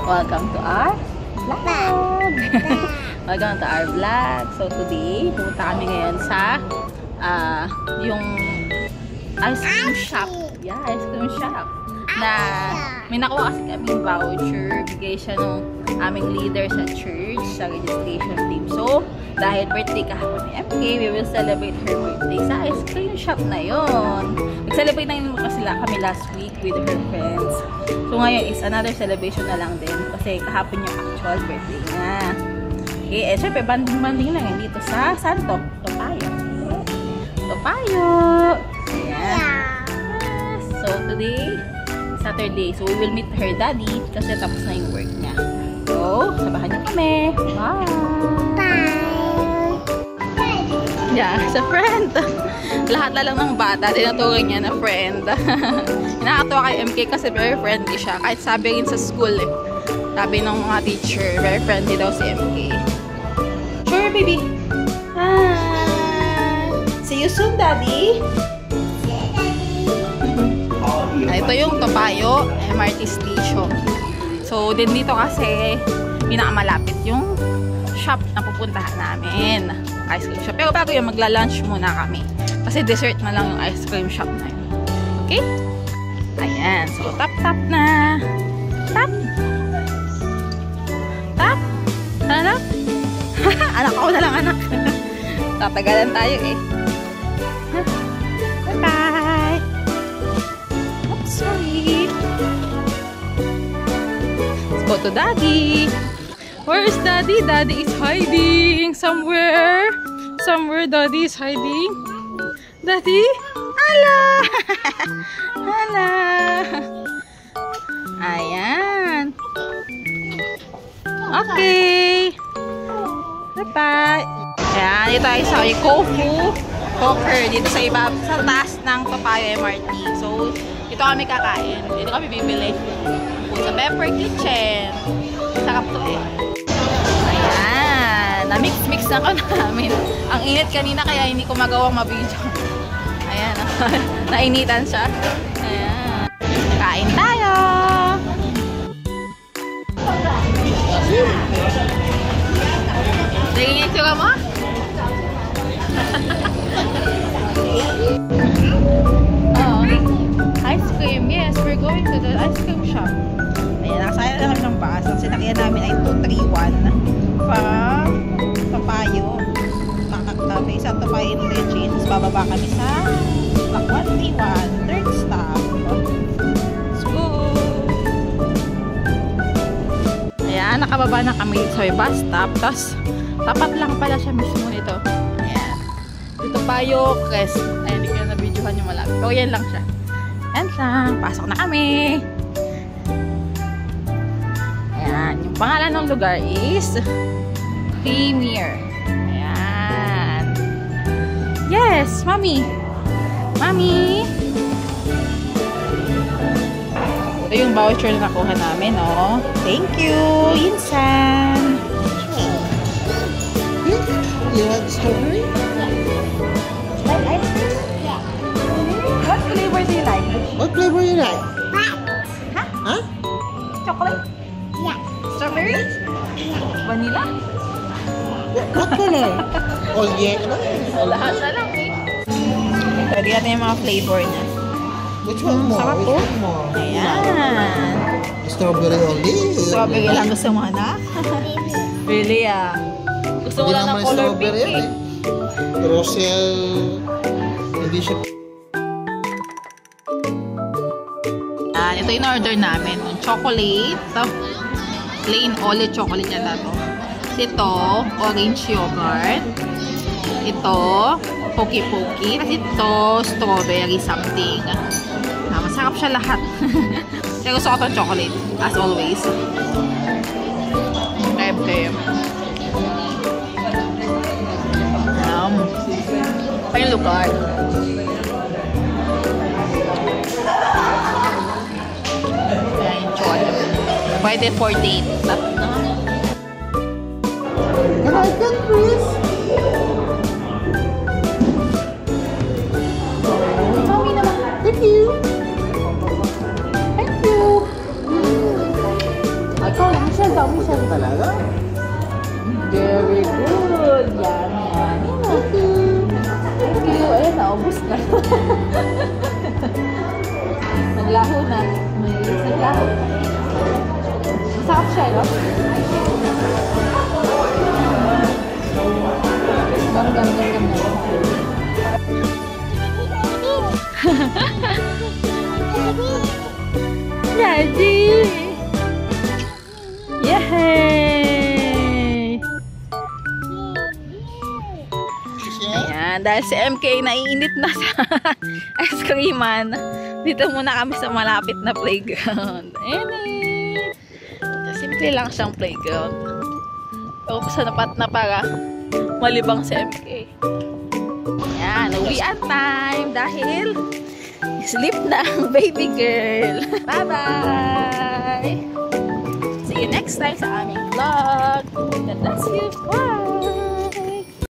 Welcome to our vlog! Welcome to our vlog! So today, pumunta kami ngayon sa yung ice cream shop. Yeah, ice cream shop. Na may nakuha kasi kaming voucher. Bigay siya nung aming leader sa church, sa registration team. So, dahil birthday kahapon ni MK, we will celebrate her birthday sa ice cream shop na yon. Nag-celebrate na yun kasi kami last week with her friends. So, ngayon is another celebration na lang din kasi kahapon yung actual birthday niya. Okay, eh, syempre, banding-banding lang yan dito sa Santo, Topayo. Topayo! Ayan. Yes. So, today, Saturday. So, we will meet her daddy kasi tapos na yung work niya. So, sabahan niyo kami. Bye! Yeah, sa friend. Lahat na lang ng bata, tinaturing niya na friend. Nakakatawa kay MK kasi very friendly siya. Kahit sabi rin sa school eh. Sabi ng mga teacher, very friendly daw si MK. Sure, baby. Hi! See you soon, daddy. Ito yung Topayo MRT Station. So, din dito kasi pinakamalapit yung shop na pupuntahan namin. Ice cream shop. Pero bago yung magla-lunch muna kami. Kasi dessert na lang yung ice cream shop na yun. Okay? Ayan. So, tap na. Tap. Tap. Anak? Anak ako na lang, anak. Tatagalan tayo eh. Bye-bye. Oops, sorry. Let's go to daddy. Where's daddy? Daddy is hiding somewhere. Somewhere daddy is hiding. Daddy? Hala! Hala! Ayan. Okay. Bye-bye. Ayan, dito tayo sa Kofu Hawker. Dito sa iba, sa taas ng Topayo MRT. So, dito kami kakain. Dito kami bibili. Sa Pepper Kitchen. Sarap to eh. Ayan. Na-mix na ko namin. Ang init kanina kaya hindi ko magawang mabidyo. Ayan. Nainitan siya. Ayan. Kain tayo. Tingin yung tsura mo? Oh, ice cream. Yes, we're going to the ice cream shop. Ayan, nakasaya na kami ng bus. Ang sinakyan namin ay 231 from Topayo. May isang Topayo Interchange. Tapos bababa kami sa Block 131, third stop. Let's go! Ayan, nakababa na kami sa bus stop. Tapos, tapat lang pala siya mismo nito. Ayan. Dito Topayo Crest. Ayan, hindi ko na na-videohan yung malapit. Pero yan lang siya. Yan lang. Pasok na kami. Yung pangalan ng lugar is Premier. Ayan. Yes, Mommy. Mommy. Ito yung voucher na nakuha namin, oh. Thank you, Insan. You want strawberry? Like ice cream? Yeah. What flavor do you like? What flavor you like? Huh? Huh? Chocolate? Yeah. Strawberry? Vanilla? What color? Oh, yeah. Lahat na lang eh. Pwede natin yung mga flavor niya. Which one more? Sarap Which po. one more? Ayan. Strawberry only? Strawberry lang gusto mo na? Really ah. Gusto mo lang ng color pink eh. Rosel. Hindi siya. Ito yung order namin. Chocolate. Plain olive chocolate yan na to. Ito, orange yogurt. Ito, poki-poki. At ito, strawberry something. Masarap siya lahat. Kaya gusto ko itong chocolate. As always. Krem. Ay, lugar. Ayan yung chocolate. Pwede for date. Can I get please? Mami naman. Thank you. Thank you. Ikaw lang. Yan talaga? Very good. Yan, yan. Thank you. Ayun, naubos na. Naglaho na. May naglaho. Masakap siya, no? Gam. Daddy! Yay! Ayan, dahil si MK naiinit na sa ice creaman, dito muna kami sa malapit na playground. Ayan. Simple lang siyang playground. Pero sa napat na para malibang si MK. Ayan, uwian time dahil sleep na ang baby girl. Bye-bye! See you next time sa aming vlog. God bless you. Bye!